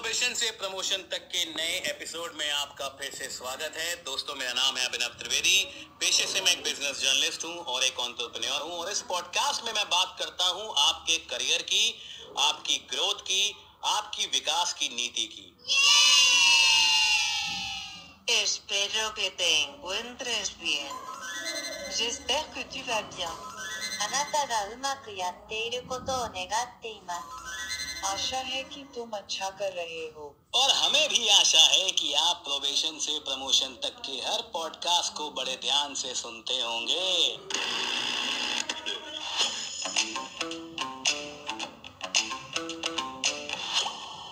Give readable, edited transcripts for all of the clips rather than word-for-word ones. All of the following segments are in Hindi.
प्रोबेशन से प्रमोशन तक के नए एपिसोड में आपका फिर से स्वागत है। दोस्तों, मेरा नाम है अभिनव त्रिवेदी। पेशे से मैं एक बिजनेस जर्नलिस्ट हूं और एक एंटरप्रेन्योर हूं और इस पॉडकास्ट में मैं बात करता हूं आपके करियर की, आपकी ग्रोथ की, आपकी विकास की नीति की। Espero que te encuentres bien. J'espère que tu vas bien. あなたがうまくやっていることを願っています。आशा है कि तुम अच्छा कर रहे हो। और हमें भी आशा है कि आप प्रोबेशन से प्रमोशन तक के हर पॉडकास्ट को बड़े ध्यान से सुनते होंगे।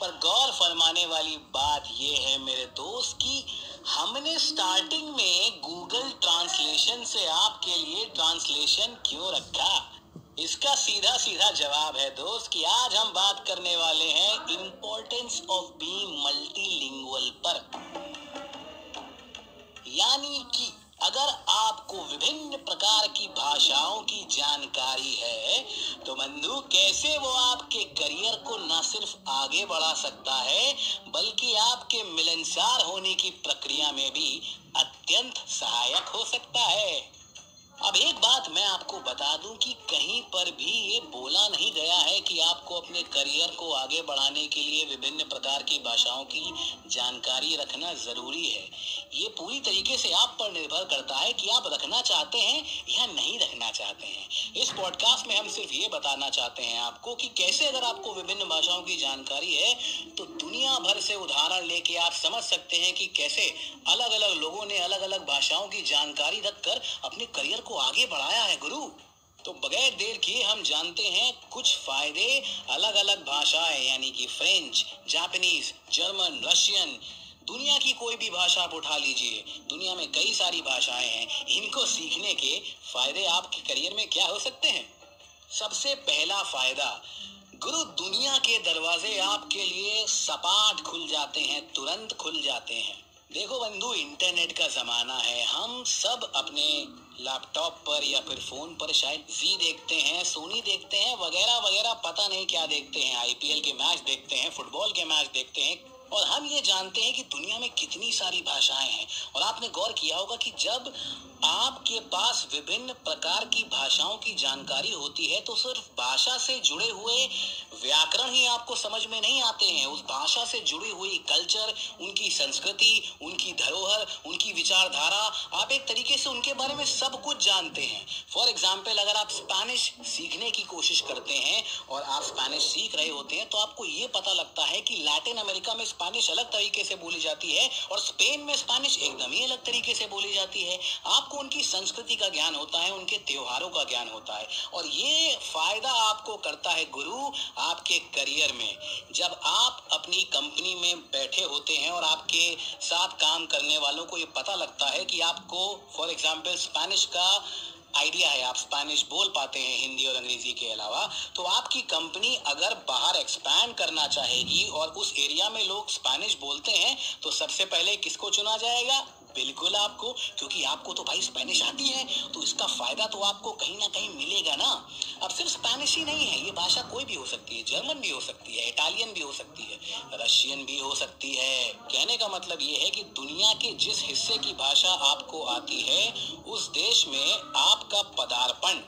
पर गौर फरमाने वाली बात यह है मेरे दोस्त कि हमने स्टार्टिंग में गूगल ट्रांसलेशन से आपके लिए ट्रांसलेशन क्यों रखा? इसका सीधा सीधा जवाब है दोस्त कि आज हम बात करने वाले हैं इम्पोर्टेंस ऑफ बीइंग मल्टीलिंगुअल पर। यानी कि अगर आपको विभिन्न प्रकार की भाषाओं की जानकारी है तो बंधु कैसे वो आपके करियर को न सिर्फ आगे बढ़ा सकता है बल्कि आपके मिलनसार होने की प्रक्रिया में भी अत्यंत सहायक हो सकता है। अब एक बात मैं आपको बता दूं कि कहीं पर भी ये बोला नहीं गया है कि आपको अपने करियर को आगे बढ़ाने के लिए विभिन्न प्रकार की भाषाओं की जानकारी रखना जरूरी है। ये पूरी तरीके से आप पर निर्भर करता है कि आप रखना चाहते हैं या नहीं रखना चाहते हैं। इस पॉडकास्ट में हम सिर्फ ये बताना चाहते हैं आपको कि कैसे अगर आपको विभिन्न भाषाओं की जानकारी है तो दुनिया भर से उदाहरण लेके आप समझ सकते हैं कि कैसे अलग अलग लोगों ने अलग अलग भाषाओं की जानकारी रखकर अपने करियर को आगे बढ़ाया है गुरु। तो बगैर देर किए हम जानते हैं कुछ फायदे अलग अलग भाषाएं यानी कि फ्रेंच, जापानीज, जर्मन, रशियन, दुनिया की कोई भी भाषा आप उठा लीजिए, दुनिया में कई सारी भाषाएं हैं। इनको सीखने के फायदे आपके करियर में क्या हो सकते हैं? सबसे पहला फायदा गुरु, दुनिया के दरवाजे आपके लिए सपाट खुल जाते हैं, तुरंत खुल जाते हैं। देखो बंधु, इंटरनेट का जमाना है। हम सब अपने लैपटॉप पर या फिर फोन पर शायद जी देखते हैं, सोनी देखते हैं, वगैरह वगैरह, पता नहीं क्या देखते हैं, आईपीएल के मैच देखते हैं, फुटबॉल के मैच देखते हैं और हम ये जानते हैं कि दुनिया में कितनी सारी भाषाएं हैं। और आपने गौर किया होगा कि जब आपके पास विभिन्न प्रकार की भाषाओं की जानकारी होती है तो सिर्फ भाषा से जुड़े हुए व्याकरण ही आपको समझ में नहीं आते हैं। उस भाषा से जुड़ी हुई कल्चर, उनकी संस्कृति, उनकी धरोहर, उनकी विचारधारा, आप एक तरीके से उनके बारे में सब कुछ जानते हैं। फॉर एग्जाम्पल, अगर आप स्पेनिश सीखने की कोशिश करते हैं और आप स्पेनिश सीख रहे होते हैं तो आपको ये पता लगता है कि लैटिन अमेरिका में स्पेनिश अलग तरीके से बोली जाती है और स्पेन में स्पेनिश एकदम ही अलग तरीके से बोली जाती है। आपको उनकी संस्कृति का ज्ञान होता है, उनके त्योहारों का ज्ञान होता है और ये फायदा आपको करता है गुरु आपके करियर में। जब आप अपनी कंपनी में बैठे होते हैं और आपके साथ काम करने वालों को ये पता लगता है कि आपको फॉर एग्जाम्पल स्पेनिश का आइडिया है, आप स्पेनिश बोल पाते हैं हिंदी और अंग्रेजी के अलावा, तो आपकी कंपनी अगर बाहर एक्सपैंड करना चाहेगी और उस एरिया में लोग स्पेनिश बोलते हैं तो सबसे पहले किसको चुना जाएगा? बिल्कुल आपको, क्योंकि आपको तो भाई स्पेनिश आती है तो इसका फायदा तो आपको कहीं ना कहीं मिलेगा ना। अब सिर्फ स्पेनिश ही नहीं है, ये भाषा कोई भी हो सकती है, जर्मन भी हो सकती है, इटालियन भी हो सकती है, रशियन भी हो सकती है। कहने का मतलब ये है कि दुनिया के जिस हिस्से की भाषा आपको आती है उस देश में आपका पदार्पण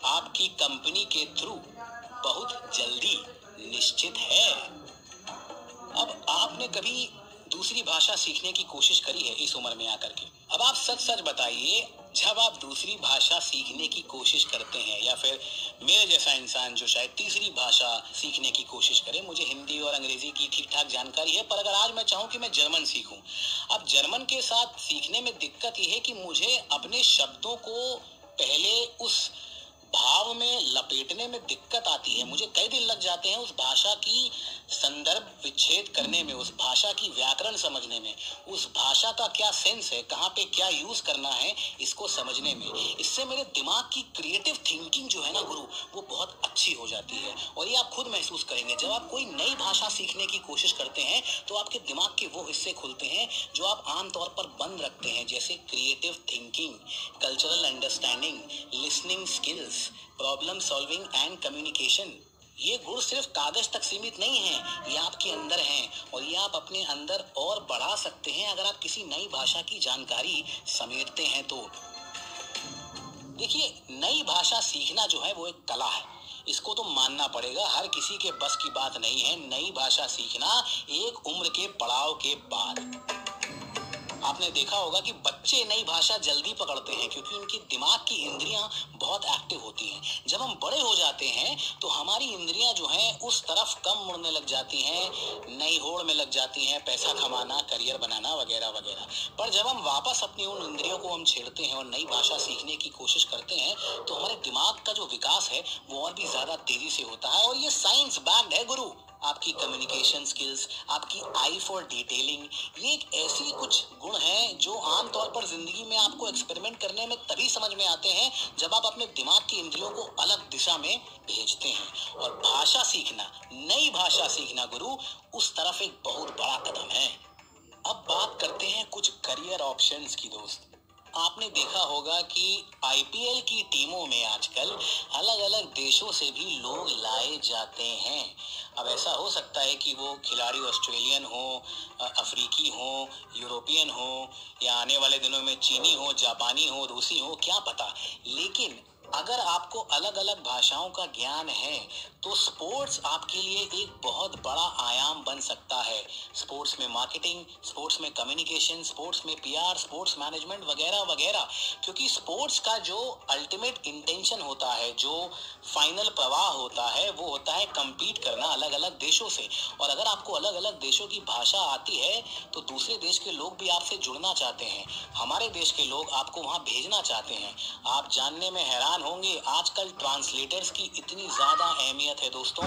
आपकी कंपनी के थ्रू बहुत जल्दी निश्चित है। अब आपने कभी दूसरी भाषा सीखने की कोशिश करी है इस उम्र में आकर के? अब आप सच सच बताइए, जब आप दूसरी भाषा सीखने की कोशिश करते हैं या फिर मेरे जैसा इंसान जो शायद तीसरी भाषा सीखने की कोशिश करे, मुझे हिंदी और अंग्रेजी की ठीक ठाक जानकारी है पर अगर आज मैं चाहूँ कि मैं जर्मन सीखूं, अब जर्मन के साथ सीखने में दिक्कत यह है कि मुझे अपने शब्दों को पहले उस भाव में लपेटने में दिक्कत आती है। मुझे कई दिन लग जाते हैं उस भाषा की संदर्भ विच्छेद करने में, उस भाषा की व्याकरण समझने में, उस भाषा का क्या सेंस है, कहाँ पे क्या यूज करना है, इसको समझने में। इससे मेरे दिमाग की क्रिएटिव थिंकिंग जो है ना गुरु, वो बहुत अच्छी हो जाती है। और ये आप खुद महसूस करेंगे, जब आप कोई नई भाषा सीखने की कोशिश करते हैं तो आपके दिमाग के वो हिस्से खुलते हैं जो आप आमतौर पर बंद रखते हैं, जैसे creative thinking, cultural understanding, listening skills, problem solving and communication. ये गुण सिर्फ कागज तक सीमित नहीं है, ये आपके अंदर हैं और ये आप अपने अंदर और बढ़ा सकते हैं अगर आप किसी नई भाषा की जानकारी समेटते हैं तो। देखिए, नई भाषा सीखना जो है वो एक कला है, इसको तो मानना पड़ेगा, हर किसी के बस की बात नहीं है नई भाषा सीखना एक उम्र के पड़ाव के बाद। आपने देखा होगा कि बच्चे नई भाषा जल्दी पकड़ते हैं क्योंकि उनकी दिमाग की इंद्रियां बहुत एक्टिव होती हैं। जब हम बड़े हो जाते हैं तो हमारी इंद्रियां जो हैं उस तरफ कम मुड़ने लग जाती हैं, नई होड़ में लग जाती हैं, पैसा कमाना, करियर बनाना वगैरह वगैरह। पर जब हम वापस अपनी उन इंद्रियों को हम छेड़ते हैं और नई भाषा सीखने की कोशिश करते हैं तो हमारे दिमाग का जो विकास है वो और भी ज्यादा तेजी से होता है और ये साइंस बैक्ड है गुरु। आपकी कम्युनिकेशन स्किल्स, आपकी आई फॉर डिटेलिंग, ये एक ऐसी कुछ गुण हैं जो आमतौर पर जिंदगी में आपको एक्सपेरिमेंट करने में तभी समझ में आते हैं जब आप अपने दिमाग की इंद्रियों को अलग दिशा में भेजते हैं। और भाषा सीखना, नई भाषा सीखना गुरु, उस तरफ एक बहुत बड़ा कदम है। अब बात करते हैं कुछ करियर ऑप्शंस की दोस्त। आपने देखा होगा कि आईपीएल की टीमों में आजकल अलग अलग देशों से भी लोग लाए जाते हैं। अब ऐसा हो सकता है कि वो खिलाड़ी ऑस्ट्रेलियन हो, अफ्रीकी हो, यूरोपियन हो, या आने वाले दिनों में चीनी हो, जापानी हो, रूसी हो, क्या पता। लेकिन अगर आपको अलग अलग भाषाओं का ज्ञान है तो स्पोर्ट्स आपके लिए एक बहुत बड़ा आयाम बन सकता है। स्पोर्ट्स में मार्केटिंग, स्पोर्ट्स में कम्युनिकेशन, स्पोर्ट्स में पीआर, स्पोर्ट्स मैनेजमेंट वगैरह वगैरह। क्योंकि स्पोर्ट्स का जो अल्टीमेट इंटेंशन होता है, जो फाइनल प्रवाह होता है, वो होता है compete करना अलग अलग देशों से। और अगर आपको अलग अलग देशों की भाषा आती है तो दूसरे देश के लोग भी आपसे जुड़ना चाहते हैं, हमारे देश के लोग आपको वहां भेजना चाहते हैं। आप जानने में हैरान होंगे, आजकल ट्रांसलेटर्स की इतनी ज्यादा अहमियत है दोस्तों।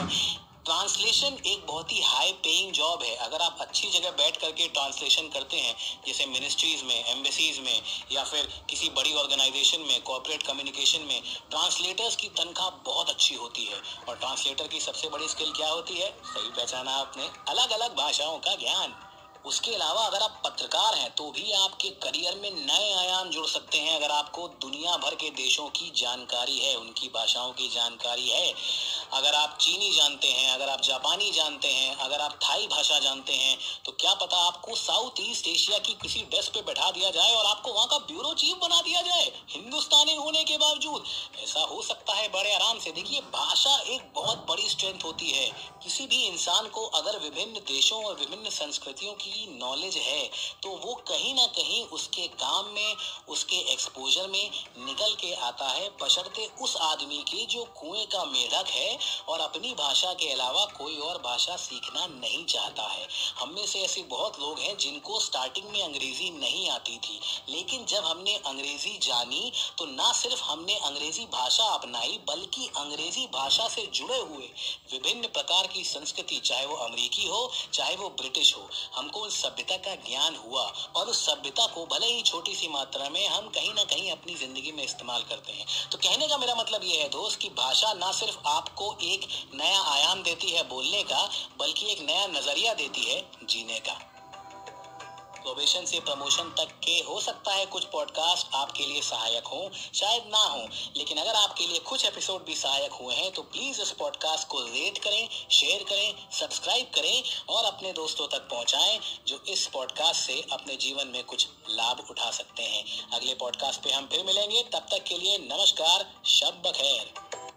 ट्रांसलेशन एक बहुत ही हाई पेइंग जॉब है। अगर आप अच्छी जगह बैठ करके ट्रांसलेशन करते हैं, जैसे मिनिस्ट्रीज में, एम्बेसीज में, या फिर किसी बड़ी ऑर्गेनाइजेशन में, कॉर्पोरेट कम्युनिकेशन में, ट्रांसलेटर्स की तनख्वाह बहुत अच्छी होती है। और ट्रांसलेटर की सबसे बड़ी स्किल क्या होती है? सही पहचाना आपने, अलग अलग भाषाओं का ज्ञान। उसके अलावा अगर आप पत्रकार हैं तो भी आपके करियर में नए आयाम जुड़ सकते हैं अगर आपको दुनिया भर के देशों की जानकारी है, उनकी भाषाओं की जानकारी है। अगर आप चीनी जानते हैं, अगर आप जापानी जानते हैं, अगर आप थाई भाषा जानते हैं, तो क्या पता आपको साउथ ईस्ट एशिया की किसी डेस्क पे बैठा दिया जाए और आपको वहां का ब्यूरो चीफ बना दिया जाए, हिंदुस्तानी होने के बावजूद। ऐसा हो सकता है बड़े आराम से। देखिए, भाषा एक बहुत बड़ी स्ट्रेंथ होती है। किसी भी इंसान को अगर विभिन्न देशों और विभिन्न संस्कृतियों की नॉलेज है तो वो कहीं ना कहीं उसके काम में, उसके एक्सपोजर में निकल के आता है, बशर्ते उस आदमी के जो कुएं का मेढक है और अपनी भाषा के अलावा कोई और भाषा सीखना नहीं चाहता है। हम में से ऐसे बहुत लोग हैं जिनको स्टार्टिंग में अंग्रेजी नहीं आती थी, लेकिन जब हमने अंग्रेजी जानी तो ना सिर्फ हमने अंग्रेजी भाषा अपनाई बल्कि अंग्रेजी भाषा से जुड़े हुए विभिन्न प्रकार की संस्कृति, चाहे वो अमेरिकी हो चाहे वो ब्रिटिश हो, हमको उस सभ्यता का ज्ञान हुआ और उस सभ्यता को भले ही छोटी सी मात्रा में हम कहीं ना कहीं अपनी जिंदगी में इस्तेमाल करते हैं। तो कहने का मेरा मतलब ये है दोस्त कि भाषा ना सिर्फ आपको एक नया आयाम देती है बोलने का, बल्कि एक नया नजरिया देती है जीने का। प्रोबेशन से प्रमोशन तक के हो सकता है कुछ पॉडकास्ट आपके लिए सहायक हों, शायद ना हो, लेकिन अगर आपके लिए कुछ एपिसोड भी सहायक हुए हैं तो प्लीज इस पॉडकास्ट को रेट करें, शेयर करें, सब्सक्राइब करें और अपने दोस्तों तक पहुंचाएं जो इस पॉडकास्ट से अपने जीवन में कुछ लाभ उठा सकते हैं। अगले पॉडकास्ट पे हम फिर मिलेंगे, तब तक के लिए नमस्कार, शब बखैर।